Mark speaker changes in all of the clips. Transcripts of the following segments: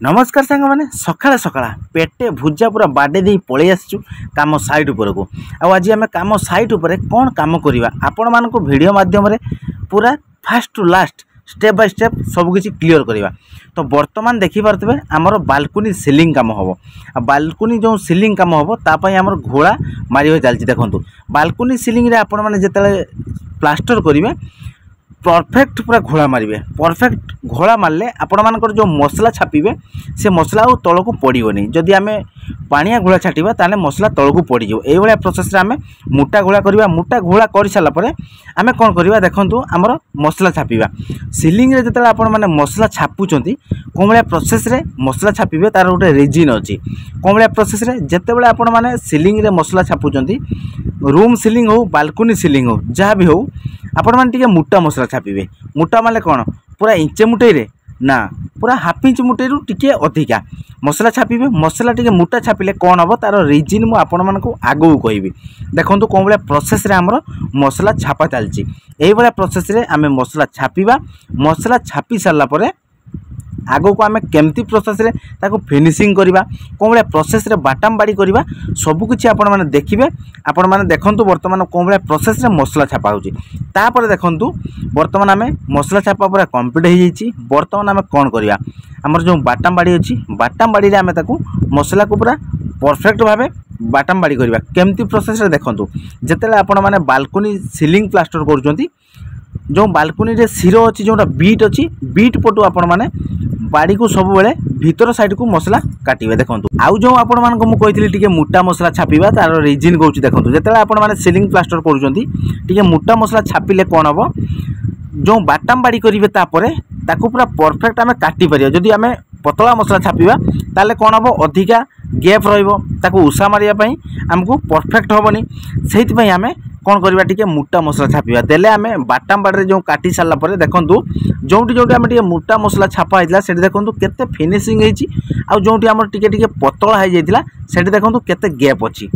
Speaker 1: नमस्कार सांग मैंने सकाଳେ सकाळा पेटे भुजा पूरा बाडे दे पलि आसचु काम साइट उपरको आज आम काम साइट उपर कौन काम करवा आपण मान वीडियो माध्यम पूरा first to last step by step सबकि क्लीयर करवा। तो बर्तमान देखिपे आमर बालकनी सिलिंग काम हम आ बालकनी जो सिलिंग काम हम तापाई आमर घोड़ा मारे चलती। देखो बालकनी सिलिंग रे आपण मैंने जिते प्लास्टर करेंगे परफेक्ट पूरा घोड़ा मारे परफेक्ट घोड़ा मारे आपण मानकर जो मसला छापिबे से मसला आ तल को पड़ोनी। जदि आम पानिया घोड़ा छाटिबा ताले मसला तल को पड़ जाए। ये प्रोसेस आम मोटा घोड़ा करवा। मोटा घोड़ा कर सारा पर आम कौन करवा देखु आमर मसला छापिबा सिलिंग रे जते आपण माने मसला छापुचंती कौन भाया प्रोसेस रे मसला छापिबे तार गोटे रिजिन अच्छी कौन भाया प्रोसेस रे जते बेले आपण माने सिलिंग रे मसला छापुचंती रूम सिलिंग हो बालकनी सिलिंग हो जहाँ भी हो आपण माने टिके मोटा मसला छापिबे। मोटा माने कौन पूरा इंचे मुठे रे ना पूरा हाफ इंच मुठे रु टिके अधिका मसला छापिबे। मसला टिके मोटा छापिले कौन हम तार रिजिन मु आपण मानकु आगु कहबी। देखो कौन भाया प्रोसेस रे हमर मसला छापा चलची एई भाया प्रोसेस रे आमे मसला छापिबा। मसला छापी सारला परे आगो को आमे केमती प्रोसेस रे ताको फिनिशिंग करवा कौन भाया प्रोसेस रे बाटाम बाड़ी करवा सबकिछि आपण माने देखिबे। आपण माने देखंतु वर्तमान कौन भाया प्रोसेस रे मसला छापा होची तापर देखंतु वर्तमान आमे मसला छापा पूरा कंप्लीट हो जाइछि। वर्तमान आमे कोन करवा हमर जो बाटाम बाड़ी अछि बाटाम बाड़ी रे आमे ताको मसला को पूरा परफेक्ट भाबे बाटाम बाड़ी करवा। केमती प्रोसेस रे देखंतु जेतेले आपण माने बालकनी सिलिंग प्लास्टर करूचंती जो बालकनी रे सिरो अच्छी जोटा बीट अच्छी बीट पटू आपण माने बाड़ी को सब बेले भीतर साइड को मसला काटिबे। देखंतु आउ जो आपण मान को मु कहितली टिके मोटा मसला छापिबा तार रिजिन कहूची। देखंतु जेतेला आपण माने सिलिंग प्लास्टर करूचंती टिके मोटा मसला छापिले कोन हबो जो बाटाम बाड़ी करिवे तापरे ताकू पूरा परफेक्ट आमे काटी परिया। जदि आमे पतला मसला छापिबा ताले कोन हबो अधिका गैप रहइबो ताकू उषा मारिया पई हमकु परफेक्ट होबनी। सेहित पई आमे कौन करवा टिके मोटा मसला छापिबा देले आमे बाटाम बाड़ी जो काटी सारला परे देखंतु जोंटी जोंटी आमे टिके मोटा मसला छापा हैतला सेठी देखंतु केते फिनिशिंग हेची आ जोंटी हमर टिके टिके पतला हे जायतिला सेठी देखंतु केते गैप अछि।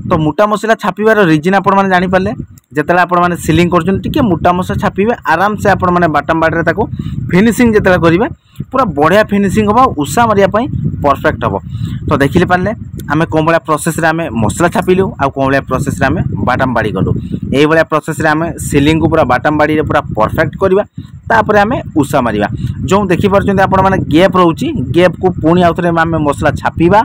Speaker 1: तो मोटा मसला छापिबार रिजिन आपण माने जानि पारले जेतेला आपण माने सिलिंग करछन टिके मोटा मसला छापिबे आराम से आपण माने बाटाम बाड़ी रे ताको फिनिशिंग जेतेला करिवे पूरा बढ़िया फिनिशिंग होबा उषा मारिया पई परफेक्ट होबो। तो देखिले पारले आमे कोन बळा प्रोसेस रे आमे मसला छापिलु आ कोन बळा प्रोसेस रे आमे बाटाम बाड़ी कलु एई बळा प्रोसेस रे आमे सिलिंग को पूरा बाटाम बाड़ी रे पूरा परफेक्ट करबा तापरे आमे उषा मारिबा। जो देखि परछन आपण माने गैप रहउची गैप को पुणी आउथरे आमे मसला छापिबा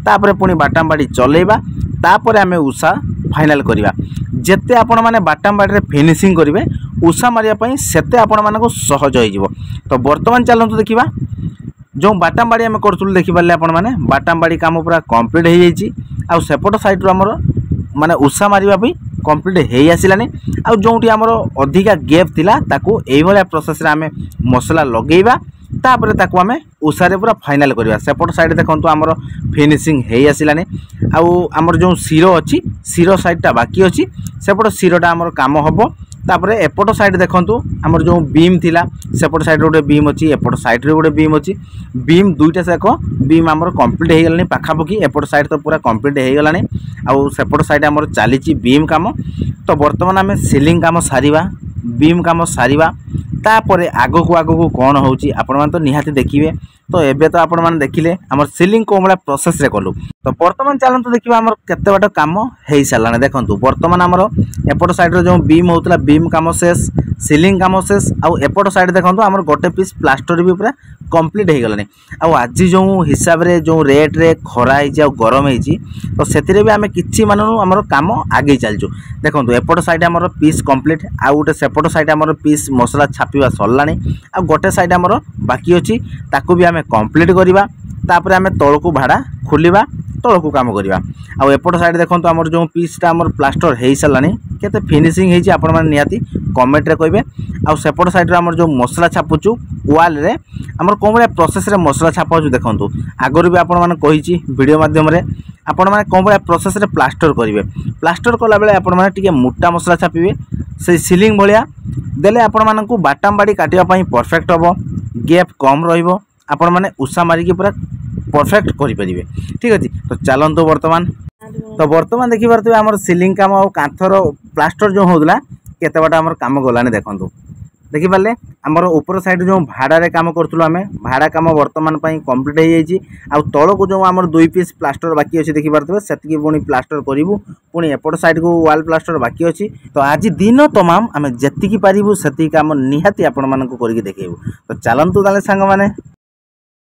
Speaker 1: तापरे पुणी बाटाम बाड़ी चलेबा तापरे आमे उषा फाइनल करबा। जेते आपण माने बाटाम बाड़ी रे फिनिशिंग करिवे उषा मारिया पई सेते आपण मानको सहज होई जिवो। तो वर्तमान चलंतु देखिबा जो बाटाम बाड़ी आमे करथुल देखि पारले आपण माने बाटाम बाड़ी काम पूरा कंप्लीट हो जाइछि आ सेपट साइड रो हमर माने उषा मारिबा पई कंप्लीट हेई आसिलानी। आ जोंटी हमर अधिका गैप थिला ताकू एई भलिया प्रोसेस रे आमे मसला लगेइबा तापरे ताकू आमे उषा रे पूरा फाइनल करबा। सेपट साइड देखंतु हमर फिनिशिंग हेई आसिलानी आ हमर जो सिरो अछि सिरो साइडटा बाकी अछि सेपट सिरोटा हमर काम हबो। तापरे एपट साइड देखंतु हमर जो बीम थिला सेपट साइड गोटे बीम अछि एपट साइड रे गोटे बीम अछि बीम दुईटा सेक बीम हमर कंप्लीट हे गलानी पाखापखी एपट साइड तो पूरा कंप्लीट हे गलानी आ सेपट साइड हमर चलीची बीम काम। तो वर्तमान आमे सिलिंग काम सारिबा बीम काम सारिबा तापरे आगो को कौन होउची आपण मान तो निहाती देखिबे। तो एबे तो आपण मान देखिले हमर सिलिंग को बळा प्रोसेस रे कलु। तो वर्तमान चलंतु देखिबा हमर केते बाटा काम हेई सालाने। देखंतु वर्तमान हमर एपट साइड रे जो बीम होतला बीम काम शेष सिलिंग काम शेष आ एपट साइड देखंतु हमर गोटे पीस प्लास्टर भी पूरा कंप्लीट हे गलानी। आ आज जो हिसाब रे जो रेट रे खरा हे जा गरम हे जी तो सेतिरे भी आमे किछि माननु हमर काम आगे चलजो। देखंतु एपट साइड हमर पीस कंप्लीट आ गोटे सेपट साइड हमर पीस मसला छापिबा सरलानी आ गोटे साइड हमर बाकी अछि ताकू भी आमे कंप्लीट करिबा तापरे आमे तळको भाड़ा खोलिबा तळको काम करिबा। आ एपट साइड देखंतु हमर जो पीसटा हमर प्लास्टर हेई सरलानी केते फिनिशिंग हेई छी आपण माने नियाती कमेंट रे कहबे। आ सेपट साइड रे हमर जो मसला छापुचु वाल रे हमर कोन बळे प्रोसेस रे मसला छापाउ देखंतु आगरु भी आपण माने कहिची वीडियो माध्यम रे आपण माने कोन बळे प्रोसेस रे प्लास्टर करिवे। प्लास्टर कला बेले आपण माने टिके मोटा मसला छापिवे से सिलिंग भलिया देले आपण मानकु बाटाम बाड़ी काटिया पई परफेक्ट होबो गैप कम रहिबो आपण माने उषा मारी के पूरा परफेक्ट करि परिबे। ठीक अछि तो चलंतो वर्तमान देखि परतबे हमर सिलिंग काम आ कांथर प्लास्टर जो होदला केते बाटा हमर काम गलाने देखंतु देखिपारे आमर ऊपर साइड जो भाड़े काम करूँ आम भाड़ा काम बर्तमान कंप्लीट हो जाइए आ तौक जो आम 2 पीस प्लास्टर बाकी अच्छे देखिपे से पुणी प्लास्टर करूँ पुणी एपट साइड को वाल प्लास्टर बाकी अच्छी तो आज दिन तमाम आम जी पारू से कम निहाती आपण मानक करके देखू तो चलतु ताले सांग माने।